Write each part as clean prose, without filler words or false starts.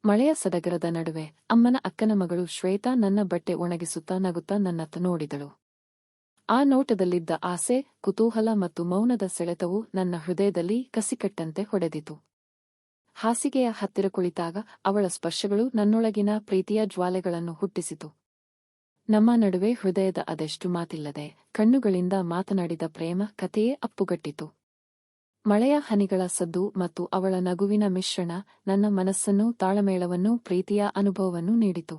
ಮಳೆಯ ಸಡಗರದ ನಡುವೆ ಅಮ್ಮನ ಅಕ್ಕನ ಮಗಳು ಶ್ವೇತಾ ನನ್ನ ಬಟ್ಟೆ ಒಣಗಿಸುತ್ತಾ ನಗುತ್ತಾ ನನ್ನತ್ತ ನೋಡಿದಳು. ಆ ನೋಟದಲ್ಲಿದ್ದ ಆಸೆ, ಕುತೂಹಲ ಮತ್ತು ಮೌನದ ಸೆಳೆತವು ನನ್ನ ಹೃದಯದಲ್ಲಿ ಕಸಿಕಟ್ಟಂತೆ ಹೊಡೆದಿತು. ಹಾಸಿಗೆಯ ಹತ್ತಿರ ಕುಳಿತಾಗ ಅವಳ ಸ್ಪರ್ಶಗಳು ನನ್ನೊಳಗಿನ ಪ್ರೀತಿಯ ಜ್ವಾಲೆಗಳನ್ನು ಹುಟ್ಟಿಸಿತು. ನಮ್ಮ ನಡುವೆ ಹೃದಯದ ಅದೆಷ್ಟು ಮಾತಿಲ್ಲದೆ ಕಣ್ಣುಗಳಿಂದ ಮಾತನಾಡಿದ ಪ್ರೇಮ ಕಥೆಯೇ ಅಪ್ಪುಗಟ್ಟಿತು. ಮಳೆಯ ಹನಿಗಳ ಸದ್ದು ಮತ್ತು ಅವಳ ನಗುವಿನ ಮಿಶ್ರಣ ನನ್ನ ಮನಸ್ಸನ್ನು ತಾಳಮೇಳವನ್ನೂ ಪ್ರೀತಿಯ ಅನುಭವವನ್ನು ನೀಡಿತು.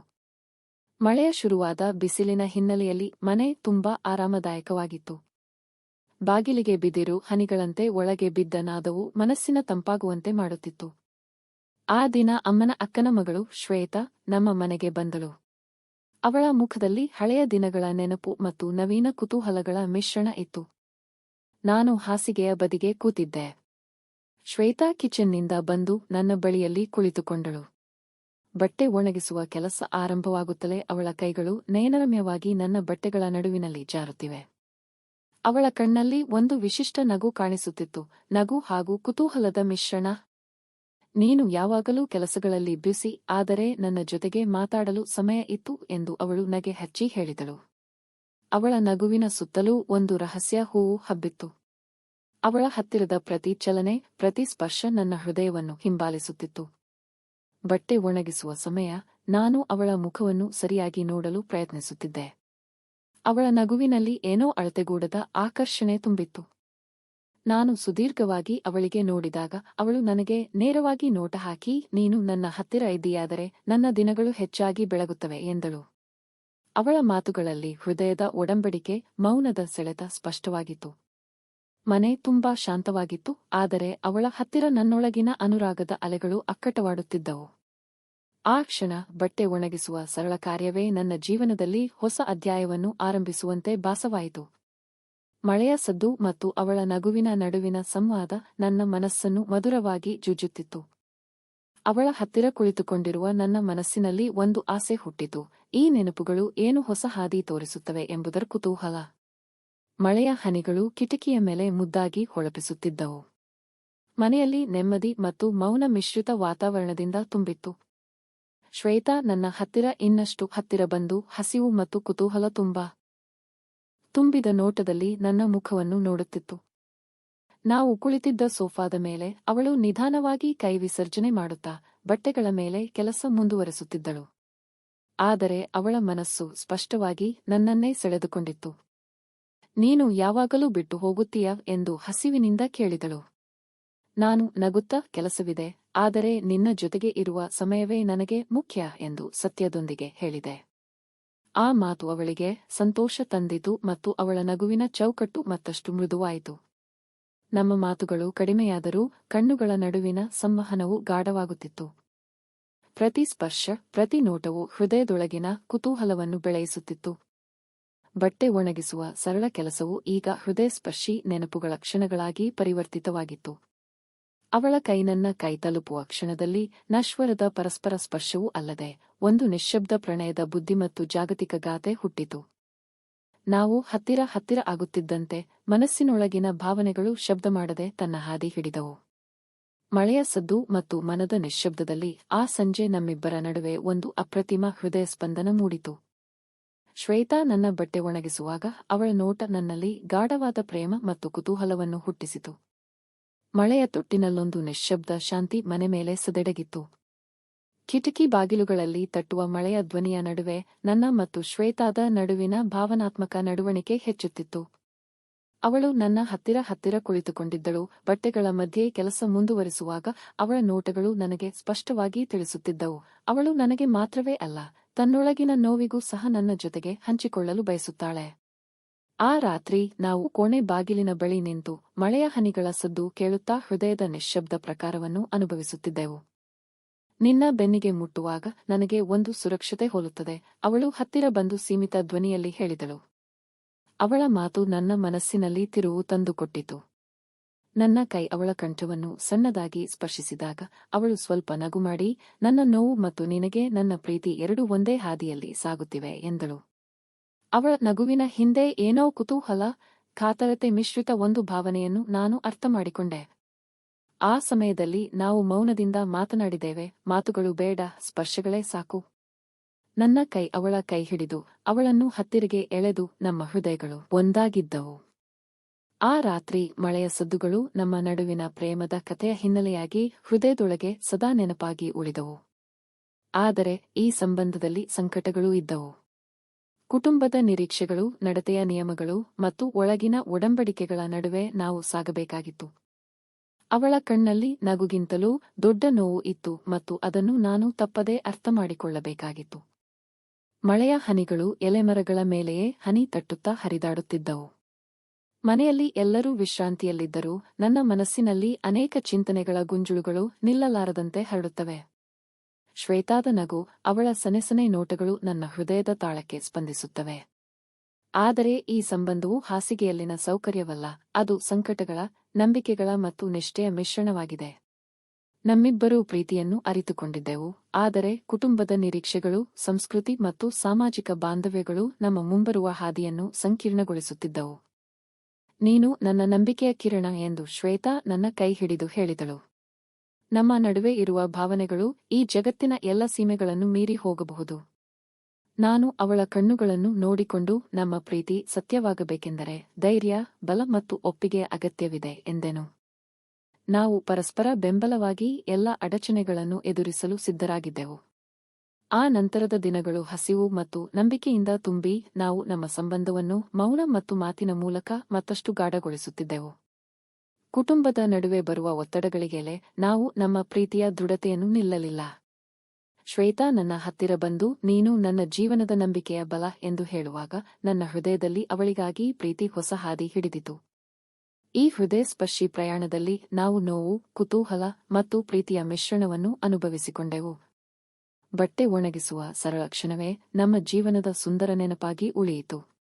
ಮಳೆಯ ಶುರುವಾದ ಬಿಸಿಲಿನ ಹಿನ್ನೆಲೆಯಲ್ಲಿ ಮನೆ ತುಂಬಾ ಆರಾಮದಾಯಕವಾಗಿತ್ತು. ಬಾಗಿಲಿಗೆ ಬಿದಿರು ಹನಿಗಳಂತೆ ಒಳಗೆ ಬಿದ್ದ ನಾದವು ಮನಸ್ಸಿನ ತಂಪಾಗುವಂತೆ ಮಾಡುತ್ತಿತ್ತು. ಆ ದಿನ ಅಮ್ಮನ ಅಕ್ಕನ ಮಗಳು ಶ್ವೇತಾ ನಮ್ಮ ಮನೆಗೆ ಬಂದಳು. ಅವಳ ಮುಖದಲ್ಲಿ ಹಳೆಯ ದಿನಗಳ ನೆನಪು ಮತ್ತು ನವೀನ ಕುತೂಹಲಗಳ ಮಿಶ್ರಣ ಇತ್ತು. ನಾನು ಹಾಸಿಗೆಯ ಬದಿಗೆ ಕೂತಿದ್ದೆ. ಶ್ವೇತಾ ಕಿಚನ್ನಿಂದ ಬಂದು ನನ್ನ ಬಳಿಯಲ್ಲಿ ಕುಳಿತುಕೊಂಡಳು. ಬಟ್ಟೆ ಒಣಗಿಸುವ ಕೆಲಸ ಆರಂಭವಾಗುತ್ತಲೇ ಅವಳ ಕೈಗಳು ನಯನರಮ್ಯವಾಗಿ ನನ್ನ ಬಟ್ಟೆಗಳ ನಡುವಿನಲ್ಲಿ ಜಾರುತ್ತಿವೆ. ಅವಳ ಕಣ್ಣಲ್ಲಿ ಒಂದು ವಿಶಿಷ್ಟ ನಗು ಕಾಣಿಸುತ್ತಿತ್ತು, ನಗು ಹಾಗೂ ಕುತೂಹಲದ ಮಿಶ್ರಣ. ನೀನು ಯಾವಾಗಲೂ ಕೆಲಸಗಳಲ್ಲಿ ಬ್ಯುಸಿ, ಆದರೆ ನನ್ನ ಜೊತೆಗೆ ಮಾತಾಡಲು ಸಮಯ ಇತ್ತು ಎಂದು ಅವಳು ನಗೆ ಹಚ್ಚಿ ಹೇಳಿದಳು. ಅವಳ ನಗುವಿನ ಸುತ್ತಲೂ ಒಂದು ರಹಸ್ಯ ಹೂವು ಹಬ್ಬಿತ್ತು. ಅವಳ ಹತ್ತಿರದ ಪ್ರತಿ ಚಲನೆ, ಪ್ರತಿ ಸ್ಪರ್ಶ ನನ್ನ ಹೃದಯವನ್ನು ಹಿಂಬಾಲಿಸುತ್ತಿತ್ತು. ಬಟ್ಟೆ ಒಣಗಿಸುವ ಸಮಯ, ನಾನು ಅವಳ ಮುಖವನ್ನು ಸರಿಯಾಗಿ ನೋಡಲು ಪ್ರಯತ್ನಿಸುತ್ತಿದ್ದೆ. ಅವಳ ನಗುವಿನಲ್ಲಿ ಏನೋ ಅಳತೆಗೂಡದ ಆಕರ್ಷಣೆ ತುಂಬಿತ್ತು. ನಾನು ಸುದೀರ್ಘವಾಗಿ ಅವಳಿಗೆ ನೋಡಿದಾಗ ಅವಳು ನನಗೆ ನೇರವಾಗಿ ನೋಟ ಹಾಕಿ, ನೀನು ನನ್ನ ಹತ್ತಿರ ಇದ್ದೀಯಾದರೆ ನನ್ನ ದಿನಗಳು ಹೆಚ್ಚಾಗಿ ಬೆಳಗುತ್ತವೆ ಎಂದಳು. ಅವಳ ಮಾತುಗಳಲ್ಲಿ ಹೃದಯದ ಒಡಂಬಡಿಕೆ, ಮೌನದ ಸೆಳೆತ ಸ್ಪಷ್ಟವಾಗಿತ್ತು. ಮನೆ ತುಂಬಾ ಶಾಂತವಾಗಿತ್ತು, ಆದರೆ ಅವಳ ಹತ್ತಿರ ನನ್ನೊಳಗಿನ ಅನುರಾಗದ ಅಲೆಗಳು ಅಕ್ಕಟವಾಡುತ್ತಿದ್ದವು. ಆ ಕ್ಷಣ ಬಟ್ಟೆ ಒಣಗಿಸುವ ಸರಳ ಕಾರ್ಯವೇ ನನ್ನ ಜೀವನದಲ್ಲಿ ಹೊಸ ಅಧ್ಯಾಯವನ್ನು ಆರಂಭಿಸುವಂತೆ ಭಾಸವಾಯಿತು. ಮಳೆಯ ಸದ್ದು ಮತ್ತು ಅವಳ ನಗುವಿನ ನಡುವಿನ ಸಂವಾದ ನನ್ನ ಮನಸ್ಸನ್ನು ಮಧುರವಾಗಿ ಜುಜುತ್ತಿತ್ತು. ಅವಳ ಹತ್ತಿರ ಕುಳಿತುಕೊಂಡಿರುವ ನನ್ನ ಮನಸ್ಸಿನಲ್ಲಿ ಒಂದು ಆಸೆ ಹುಟ್ಟಿತು, ಈ ನೆನಪುಗಳು ಏನು ಹೊಸ ಹಾದಿ ತೋರಿಸುತ್ತವೆ ಎಂಬುದರ ಕುತೂಹಲ. ಮಳೆಯ ಹನಿಗಳು ಕಿಟಕಿಯ ಮೇಲೆ ಮುದ್ದಾಗಿ ಹೊಳಪಿಸುತ್ತಿದ್ದವು. ಮನೆಯಲ್ಲಿ ನೆಮ್ಮದಿ ಮತ್ತು ಮೌನ ಮಿಶ್ರಿತ ವಾತಾವರಣದಿಂದ ತುಂಬಿತ್ತು. ಶ್ವೇತಾ ನನ್ನ ಹತ್ತಿರ ಇನ್ನಷ್ಟು ಹತ್ತಿರ ಬಂದು ಹಸಿವು ಮತ್ತು ಕುತೂಹಲ ತುಂಬಿದ ನೋಟದಲ್ಲಿ ನನ್ನ ಮುಖವನ್ನು ನೋಡುತ್ತಿತ್ತು. ನಾವು ಕುಳಿತಿದ್ದ ಸೋಫಾದ ಮೇಲೆ ಅವಳು ನಿಧಾನವಾಗಿ ಕೈ ವಿಸರ್ಜನೆ ಮಾಡುತ್ತಾ ಬಟ್ಟೆಗಳ ಮೇಲೆ ಕೆಲಸ ಮುಂದುವರೆಸುತ್ತಿದ್ದಳು. ಆದರೆ ಅವಳ ಮನಸ್ಸು ಸ್ಪಷ್ಟವಾಗಿ ನನ್ನನ್ನೇ ಸೆಳೆದುಕೊಂಡಿತ್ತು. ನೀನು ಯಾವಾಗಲೂ ಬಿಟ್ಟು ಹೋಗುತ್ತೀಯಾ ಎಂದು ಹಸಿವಿನಿಂದ ಕೇಳಿದಳು. ನಾನು ನಗುತ್ತಾ, ಕೆಲಸವಿದೆ, ಆದರೆ ನಿನ್ನ ಜೊತೆಗೆ ಇರುವ ಸಮಯವೇ ನನಗೆ ಮುಖ್ಯ ಎಂದು ಸತ್ಯದೊಂದಿಗೆ ಹೇಳಿದೆ. ಆ ಮಾತು ಅವಳಿಗೆ ಸಂತೋಷ ತಂದಿತು ಮತ್ತು ಅವಳ ನಗುವಿನ ಚೌಕಟ್ಟು ಮತ್ತಷ್ಟು ಮೃದುವಾಯಿತು. ನಮ್ಮ ಮಾತುಗಳು ಕಡಿಮೆಯಾದರೂ ಕಣ್ಣುಗಳ ನಡುವಿನ ಸಂವಹನವು ಗಾಢವಾಗುತ್ತಿತ್ತು. ಪ್ರತಿ ಸ್ಪರ್ಶ, ಪ್ರತಿ ನೋಟವು ಹೃದಯದೊಳಗಿನ ಕುತೂಹಲವನ್ನು ಬೆಳೆಯಿಸುತ್ತಿತ್ತು. ಬಟ್ಟೆ ಒಣಗಿಸುವ ಸರಳ ಕೆಲಸವು ಈಗ ಹೃದಯಸ್ಪರ್ಶಿ ನೆನಪುಗಳ ಕ್ಷಣಗಳಾಗಿ ಪರಿವರ್ತಿತವಾಗಿತ್ತು. ಅವಳ ಕೈ ನನ್ನ ಕೈ ತಲುಪುವ ಕ್ಷಣದಲ್ಲಿ ನಶ್ವರದ ಪರಸ್ಪರ ಸ್ಪರ್ಶವೂ ಅಲ್ಲದೆ ಒಂದು ನಿಶ್ಶಬ್ದ ಪ್ರಣಯದ ಬುದ್ಧಿ ಮತ್ತು ಜಾಗತಿಕ ಗಾಥೆ ಹುಟ್ಟಿತು. ನಾವು ಹತ್ತಿರ ಆಗುತ್ತಿದ್ದಂತೆ ಮನಸ್ಸಿನೊಳಗಿನ ಭಾವನೆಗಳು ಶಬ್ದ ಮಾಡದೆ ತನ್ನ ಹಾದಿ ಹಿಡಿದವು. ಮಳೆಯ ಸದ್ದು ಮತ್ತು ಮನದ ನಿಶ್ಶಬ್ದದಲ್ಲಿ ಆ ಸಂಜೆ ನಮ್ಮಿಬ್ಬರ ನಡುವೆ ಒಂದು ಅಪ್ರತಿಮ ಹೃದಯ ಸ್ಪಂದನ ಮೂಡಿತು. ಶ್ವೇತಾ ನನ್ನ ಬಟ್ಟೆ ಒಣಗಿಸುವಾಗ ಅವಳ ನೋಟ ನನ್ನಲ್ಲಿ ಗಾಢವಾದ ಪ್ರೇಮ ಮತ್ತು ಕುತೂಹಲವನ್ನು ಹುಟ್ಟಿಸಿತು. ಮಳೆಯ ತೊಟ್ಟಿನಲ್ಲೊಂದು ನಿಶ್ಶಬ್ದ ಶಾಂತಿ ಮನೆ ಮೇಲೆ ಸದೆಡಗಿತ್ತು. ಕಿಟಕಿ ಬಾಗಿಲುಗಳಲ್ಲಿ ತಟ್ಟುವ ಮಳೆಯ ಧ್ವನಿಯ ನಡುವೆ ನನ್ನ ಮತ್ತು ಶ್ವೇತಾದ ನಡುವಿನ ಭಾವನಾತ್ಮಕ ನಡವಳಿಕೆ ಹೆಚ್ಚುತ್ತಿತ್ತು. ಅವಳು ನನ್ನ ಹತ್ತಿರ ಕುಳಿತುಕೊಂಡಿದ್ದಳು. ಬಟ್ಟೆಗಳ ಮಧ್ಯೆ ಕೆಲಸ ಮುಂದುವರಿಸುವಾಗ ಅವಳ ನೋಟಗಳು ನನಗೆ ಸ್ಪಷ್ಟವಾಗಿ ತಿಳಿಸುತ್ತಿದ್ದವು, ಅವಳು ನನಗೆ ಮಾತ್ರವೇ ಅಲ್ಲ, ತನ್ನೊಳಗಿನ ನೋವಿಗೂ ಸಹ ನನ್ನ ಜೊತೆಗೆ ಹಂಚಿಕೊಳ್ಳಲು ಬಯಸುತ್ತಾಳೆ. ಆ ರಾತ್ರಿ ನಾವು ಕೋಣೆ ಬಾಗಿಲಿನ ಬಳಿ ನಿಂತು ಮಳೆಯ ಹನಿಗಳ ಸದ್ದು ಕೇಳುತ್ತಾ ಹೃದಯದ ನಿಶ್ಶಬ್ದ ಪ್ರಕಾರವನ್ನು ಅನುಭವಿಸುತ್ತಿದ್ದೆವು. ನಿನ್ನ ಬೆನ್ನಿಗೆ ಮುಟ್ಟುವಾಗ ನನಗೆ ಒಂದು ಸುರಕ್ಷತೆ ಹೋಲುತ್ತದೆ, ಅವಳು ಹತ್ತಿರ ಬಂದು ಸೀಮಿತ ಧ್ವನಿಯಲ್ಲಿ ಹೇಳಿದಳು. ಅವಳ ಮಾತು ನನ್ನ ಮನಸ್ಸಿನಲ್ಲಿ ತಿರುವು ತಂದುಕೊಟ್ಟಿತು. ನನ್ನ ಕೈ ಅವಳ ಕಂಠವನ್ನು ಸಣ್ಣದಾಗಿ ಸ್ಪರ್ಶಿಸಿದಾಗ ಅವಳು ಸ್ವಲ್ಪ ನಗು ಮಾಡಿ, ನನ್ನ ನೋವು ಮತ್ತು ನಿನಗೆ ನನ್ನ ಪ್ರೀತಿ ಎರಡೂ ಒಂದೇ ಹಾದಿಯಲ್ಲಿ ಸಾಗುತ್ತಿವೆ ಎಂದಳು. ಅವಳ ನಗುವಿನ ಹಿಂದೆ ಏನೋ ಕುತೂಹಲ, ಕಾತರತೆ ಮಿಶ್ರಿತ ಒಂದು ಭಾವನೆಯನ್ನು ನಾನು ಅರ್ಥಮಾಡಿಕೊಂಡೆ. ಆ ಸಮಯದಲ್ಲಿ ನಾವು ಮೌನದಿಂದ ಮಾತನಾಡಿದ್ದೇವೆ. ಮಾತುಗಳು ಬೇಡ, ಸ್ಪರ್ಶಗಳೇ ಸಾಕು. ನನ್ನ ಕೈ ಅವಳ ಕೈ ಹಿಡಿದು ಅವಳನ್ನು ಹತ್ತಿರಿಗೆ ಎಳೆದು ನಮ್ಮ ಹೃದಯಗಳು ಒಂದಾಗಿದ್ದವು. ಆ ರಾತ್ರಿ ಮಳೆಯ ಸದ್ದುಗಳು ನಮ್ಮ ನಡುವಿನ ಪ್ರೇಮದ ಕಥೆಯ ಹಿನ್ನೆಲೆಯಾಗಿ ಹೃದಯದೊಳಗೆ ಸದಾ ನೆನಪಾಗಿ ಉಳಿದವು. ಆದರೆ ಈ ಸಂಬಂಧದಲ್ಲಿ ಸಂಕಟಗಳೂ ಇದ್ದವು. ಕುಟುಂಬದ ನಿರೀಕ್ಷೆಗಳು, ನಡತೆಯ ನಿಯಮಗಳು ಮತ್ತು ಒಳಗಿನ ಒಡಂಬಡಿಕೆಗಳ ನಡುವೆ ನಾವು ಸಾಗಬೇಕಾಗಿತ್ತು. ಅವಳ ಕಣ್ಣಲ್ಲಿ ನಗುಗಿಂತಲೂ ದೊಡ್ಡ ನೋವು ಇತ್ತು ಮತ್ತು ಅದನ್ನು ನಾನು ತಪ್ಪದೇ ಅರ್ಥಮಾಡಿಕೊಳ್ಳಬೇಕಾಗಿತ್ತು. ಮಳೆಯ ಹನಿಗಳು ಎಲೆಮರಗಳ ಮೇಲೆಯೇ ಹನಿ ತಟ್ಟುತ್ತಾ ಹರಿದಾಡುತ್ತಿದ್ದವು. ಮನೆಯಲ್ಲಿ ಎಲ್ಲರೂ ವಿಶ್ರಾಂತಿಯಲ್ಲಿದ್ದರೂ ನನ್ನ ಮನಸ್ಸಿನಲ್ಲಿ ಅನೇಕ ಚಿಂತನೆಗಳ ಗುಂಜುಳುಗಳು ನಿಲ್ಲಲಾರದಂತೆ ಹರಡುತ್ತವೆ. ಶ್ವೇತಾದ ನಗು, ಅವಳ ಸನೆಸನೆ ನೋಟಗಳು ನನ್ನ ಹೃದಯದ ತಾಳಕ್ಕೆ ಸ್ಪಂದಿಸುತ್ತವೆ. ಆದರೆ ಈ ಸಂಬಂಧವು ಹಾಸಿಗೆಯಲ್ಲಿನ ಸೌಕರ್ಯವಲ್ಲ, ಅದು ಸಂಕಟಗಳ, ನಂಬಿಕೆಗಳ ಮತ್ತು ನಿಷ್ಠೆಯ ಮಿಶ್ರಣವಾಗಿದೆ. ನಮ್ಮಿಬ್ಬರೂ ಪ್ರೀತಿಯನ್ನು ಅರಿತುಕೊಂಡಿದ್ದೆವು, ಆದರೆ ಕುಟುಂಬದ ನಿರೀಕ್ಷೆಗಳು, ಸಂಸ್ಕೃತಿ ಮತ್ತು ಸಾಮಾಜಿಕ ಬಾಂಧವ್ಯಗಳು ನಮ್ಮ ಮುಂಬರುವ ಹಾದಿಯನ್ನು ಸಂಕೀರ್ಣಗೊಳಿಸುತ್ತಿದ್ದವು. ನೀನು ನನ್ನ ನಂಬಿಕೆಯ ಕಿರಣ ಎಂದು ಶ್ವೇತಾ ನನ್ನ ಕೈ ಹಿಡಿದು ಹೇಳಿದಳು. ನಮ್ಮ ನಡುವೆ ಇರುವ ಭಾವನೆಗಳು ಈ ಜಗತ್ತಿನ ಎಲ್ಲ ಸೀಮೆಗಳನ್ನು ಮೀರಿ ಹೋಗಬಹುದು. ನಾನು ಅವಳ ಕಣ್ಣುಗಳನ್ನು ನೋಡಿಕೊಂಡು ನಮ್ಮ ಪ್ರೀತಿ ಸತ್ಯವಾಗಬೇಕೆಂದರೆ ಧೈರ್ಯ, ಬಲ ಮತ್ತು ಒಪ್ಪಿಗೆಯ ಅಗತ್ಯವಿದೆ ಎಂದೆನು. ನಾವು ಪರಸ್ಪರ ಬೆಂಬಲವಾಗಿ ಎಲ್ಲ ಅಡಚಣೆಗಳನ್ನು ಎದುರಿಸಲು ಸಿದ್ಧರಾಗಿದ್ದೆವು. ಆ ನಂತರದ ದಿನಗಳು ಹಸಿವು ಮತ್ತು ನಂಬಿಕೆಯಿಂದ ತುಂಬಿ ನಾವು ನಮ್ಮ ಸಂಬಂಧವನ್ನು ಮೌನ ಮತ್ತು ಮಾತಿನ ಮೂಲಕ ಮತ್ತಷ್ಟು ಗಾಢಗೊಳಿಸುತ್ತಿದ್ದೆವು. ಕುಟುಂಬದ ನಡುವೆ ಬರುವ ಒತ್ತಡಗಳಿಗೆಲೆ ನಾವು ನಮ್ಮ ಪ್ರೀತಿಯ ದೃಢತೆಯನ್ನು ನಿಲ್ಲಲಿಲ್ಲ. ಶ್ವೇತಾ ನನ್ನ ಹತ್ತಿರ ಬಂದು ನೀನು ನನ್ನ ಜೀವನದ ನಂಬಿಕೆಯ ಬಲ ಎಂದು ಹೇಳುವಾಗ ನನ್ನ ಹೃದಯದಲ್ಲಿ ಅವಳಿಗಾಗಿ ಪ್ರೀತಿ ಹೊಸ ಹಾದಿ ಹಿಡಿದಿತು. ಈ ಹೃದಯಸ್ಪರ್ಶಿ ಪ್ರಯಾಣದಲ್ಲಿ ನಾವು ನೋವು, ಕುತೂಹಲ ಮತ್ತು ಪ್ರೀತಿಯ ಮಿಶ್ರಣವನ್ನು ಅನುಭವಿಸಿಕೊಂಡೆವು. ಬಟ್ಟೆ ಒಣಗಿಸುವ ಸರಳ ಕ್ಷಣವೇ ನಮ್ಮ ಜೀವನದ ಸುಂದರ ನೆನಪಾಗಿ ಉಳಿಯಿತು.